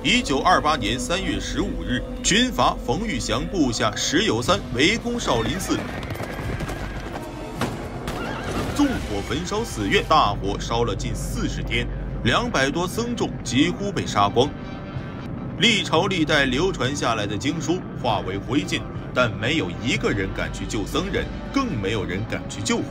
1928年3月15日，军阀冯玉祥部下石友三围攻少林寺，纵火焚烧寺院，大火烧了近40天，200多僧众几乎被杀光。历朝历代流传下来的经书化为灰烬，但没有一个人敢去救僧人，更没有人敢去救火。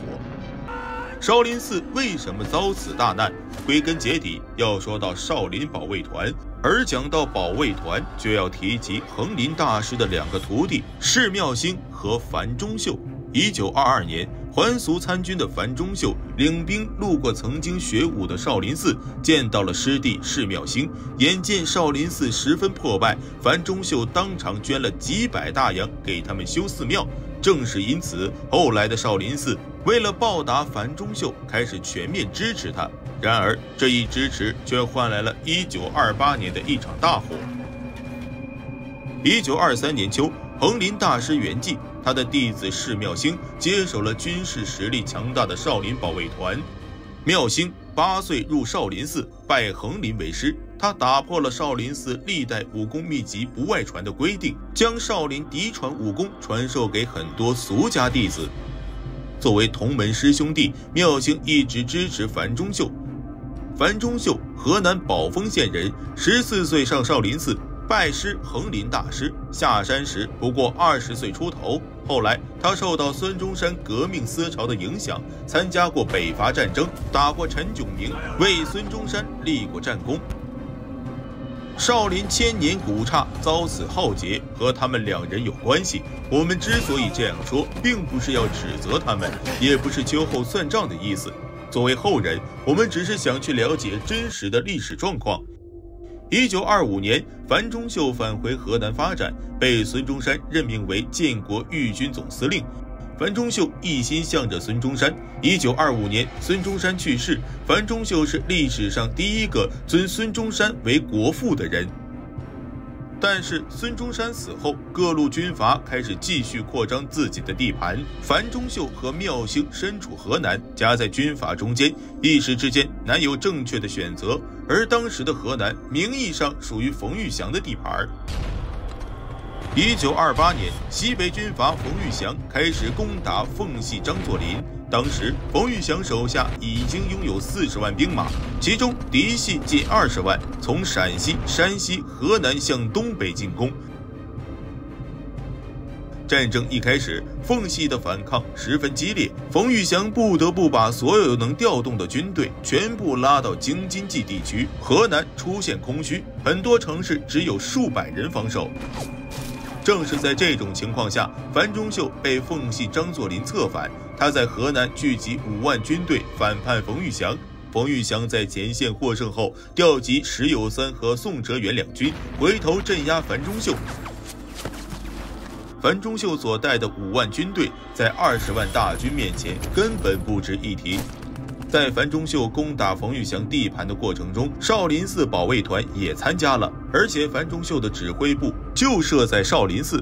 少林寺为什么遭此大难？归根结底要说到少林保卫团，而讲到保卫团，就要提及横林大师的2个徒弟释妙兴和樊钟秀。1922年，还俗参军的樊钟秀领兵路过曾经学武的少林寺，见到了师弟释妙兴。眼见少林寺十分破败，樊钟秀当场捐了几百大洋给他们修寺庙。正是因此，后来的少林寺为了报答樊钟秀，开始全面支持他。然而，这一支持却换来了1928年的一场大火。1923年秋，横林大师圆寂，他的弟子释妙兴接手了军事实力强大的少林保卫团。妙兴8岁入少林寺，拜横林为师。他打破了少林寺历代武功秘籍不外传的规定，将少林嫡传武功传授给很多俗家弟子。作为同门师兄弟，妙兴一直支持樊钟秀。樊钟秀，河南宝丰县人，14岁上少林寺拜师横林大师，下山时不过20岁出头。后来他受到孙中山革命思潮的影响，参加过北伐战争，打过陈炯明，为孙中山立过战功。少林千年古刹遭此浩劫，和他们2人有关系。我们之所以这样说，并不是要指责他们，也不是秋后算账的意思。作为后人，我们只是想去了解真实的历史状况。1925年，樊钟秀返回河南发展，被孙中山任命为建国御军总司令。樊钟秀一心向着孙中山。1925年，孙中山去世，樊钟秀是历史上第一个尊孙中山为国父的人。但是孙中山死后，各路军阀开始继续扩张自己的地盘，樊钟秀和妙兴身处河南，夹在军阀中间，一时之间难有正确的选择。而当时的河南名义上属于冯玉祥的地盘。1928年，西北军阀冯玉祥开始攻打奉系张作霖。当时冯玉祥手下已经拥有40万兵马，其中嫡系近20万，从陕西、山西、河南向东北进攻。战争一开始，奉系的反抗十分激烈，冯玉祥不得不把所有能调动的军队全部拉到京津冀地区，河南出现空虚，很多城市只有数百人防守。正是在这种情况下，樊钟秀被奉系张作霖策反，他在河南聚集5万军队反叛冯玉祥。冯玉祥在前线获胜后，调集石友三和宋哲元2军，回头镇压樊钟秀。樊钟秀所带的5万军队，在20万大军面前根本不值一提。在樊钟秀攻打冯玉祥地盘的过程中，少林寺保卫团也参加了，而且樊钟秀的指挥部就设在少林寺。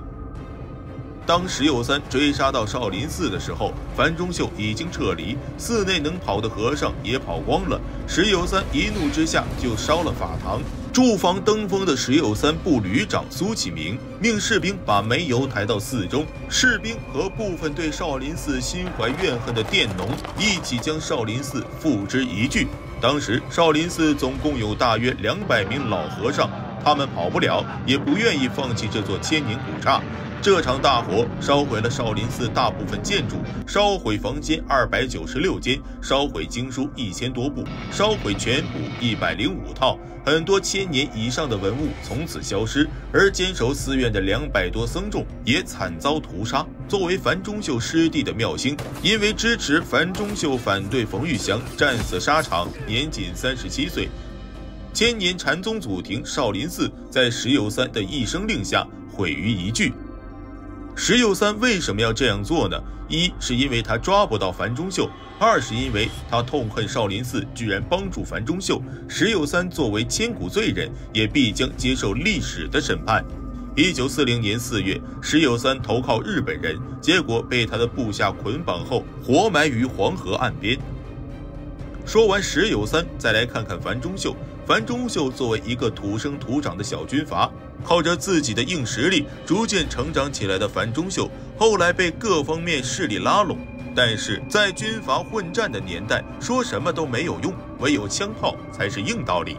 当石友三追杀到少林寺的时候，樊钟秀已经撤离，寺内能跑的和尚也跑光了。石友三一怒之下就烧了法堂。驻防登封的石友三部旅长苏启明命士兵把煤油抬到寺中，士兵和部分对少林寺心怀怨恨的佃农一起将少林寺付之一炬。当时少林寺总共有大约200名老和尚，他们跑不了，也不愿意放弃这座千年古刹。这场大火烧毁了少林寺大部分建筑，烧毁房间296间，烧毁经书1000多部，烧毁全谱105套，很多1000年以上的文物从此消失，而坚守寺院的200多僧众也惨遭屠杀。作为樊钟秀师弟的妙兴，因为支持樊钟秀反对冯玉祥，战死沙场，年仅37岁。千年禅宗祖庭少林寺在石友三的一声令下毁于一炬。石友三为什么要这样做呢？一是因为他抓不到樊钟秀，二是因为他痛恨少林寺居然帮助樊钟秀。石友三作为千古罪人，也必将接受历史的审判。1940年4月，石友三投靠日本人，结果被他的部下捆绑后活埋于黄河岸边。说完石有三，再来看看樊钟秀。樊钟秀作为一个土生土长的小军阀，靠着自己的硬实力逐渐成长起来的樊钟秀，后来被各方面势力拉拢。但是在军阀混战的年代，说什么都没有用，唯有枪炮才是硬道理。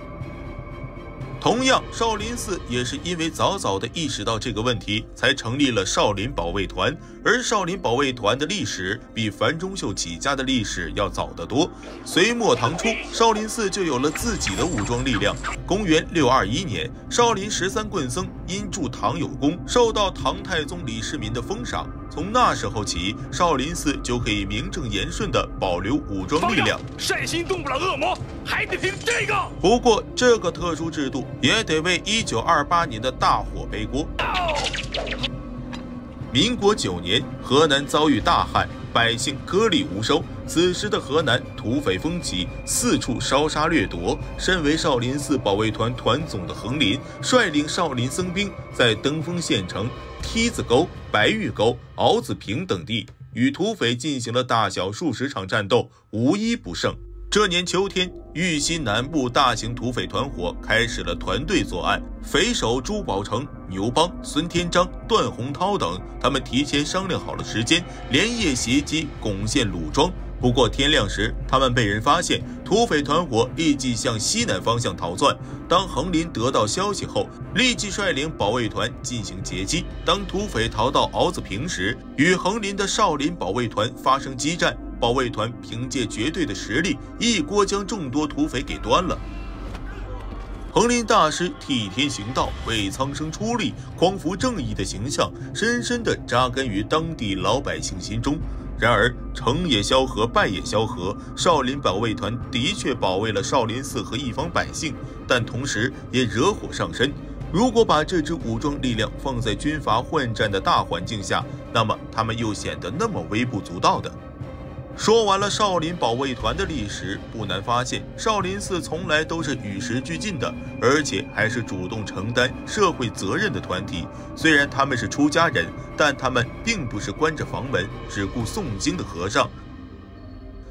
同样，少林寺也是因为早早地意识到这个问题，才成立了少林保卫团。而少林保卫团的历史比樊钟秀起家的历史要早得多。隋末唐初，少林寺就有了自己的武装力量。公元621年，少林13棍僧因助唐有功，受到唐太宗李世民的封赏。从那时候起，少林寺就可以名正言顺地保留武装力量。善心动不了恶魔，还得凭这个。不过，这个特殊制度也得为1928年的大火背锅。民国9年，河南遭遇大旱，百姓颗粒无收。此时的河南土匪风起，四处烧杀掠夺。身为少林寺保卫团团总的横林，率领少林僧兵在登封县城、梯子沟、白玉沟、敖子坪等地与土匪进行了大小数十场战斗，无一不胜。这年秋天，豫西南部大型土匪团伙开始了团队作案，匪首朱宝成、牛帮、孙天章、段洪涛等，他们提前商量好了时间，连夜袭击巩县鲁庄。不过天亮时，他们被人发现，土匪团伙立即向西南方向逃窜。当横林得到消息后，立即率领保卫团进行截击。当土匪逃到敖子坪时，与横林的少林保卫团发生激战。保卫团凭借绝对的实力，一锅将众多土匪给端了。横林大师替天行道，为苍生出力，匡扶正义的形象深深地扎根于当地老百姓心中。然而成也萧何，败也萧何，少林保卫团的确保卫了少林寺和一方百姓，但同时也惹火上身。如果把这支武装力量放在军阀混战的大环境下，那么他们又显得那么微不足道的。说完了少林保卫团的历史，不难发现，少林寺从来都是与时俱进的，而且还是主动承担社会责任的团体。虽然他们是出家人，但他们并不是关着房门只顾诵经的和尚。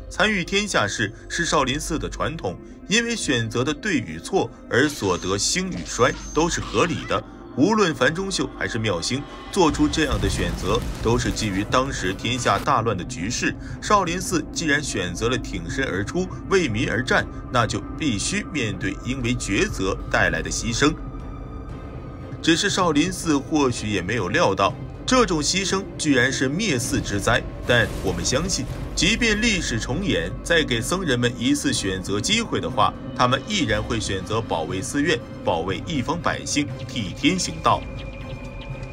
参与天下事是少林寺的传统，因为选择的对与错而所得兴与衰都是合理的。无论樊钟秀还是妙兴做出这样的选择，都是基于当时天下大乱的局势。少林寺既然选择了挺身而出，为民而战，那就必须面对因为抉择带来的牺牲。只是少林寺或许也没有料到，这种牺牲居然是灭寺之灾。但我们相信，即便历史重演，再给僧人们一次选择机会的话，他们依然会选择保卫寺院，保卫一方百姓，替天行道。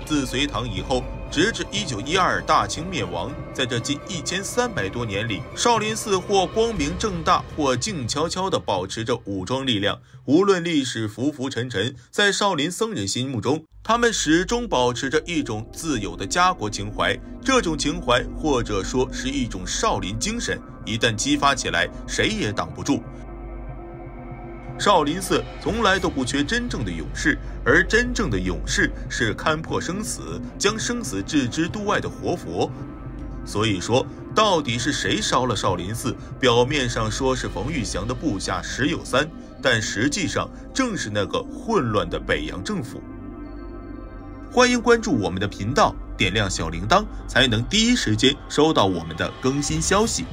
自隋唐以后，直至1912大清灭亡，在这近1300多年里，少林寺或光明正大，或静悄悄地保持着武装力量。无论历史浮浮沉沉，在少林僧人心目中，他们始终保持着一种自有的家国情怀。这种情怀，或者说是一种少林精神，一旦激发起来，谁也挡不住。少林寺从来都不缺真正的勇士，而真正的勇士是看破生死，将生死置之度外的活佛。所以说，到底是谁烧了少林寺？表面上说是冯玉祥的部下石有三，但实际上正是那个混乱的北洋政府。欢迎关注我们的频道，点亮小铃铛，才能第一时间收到我们的更新消息。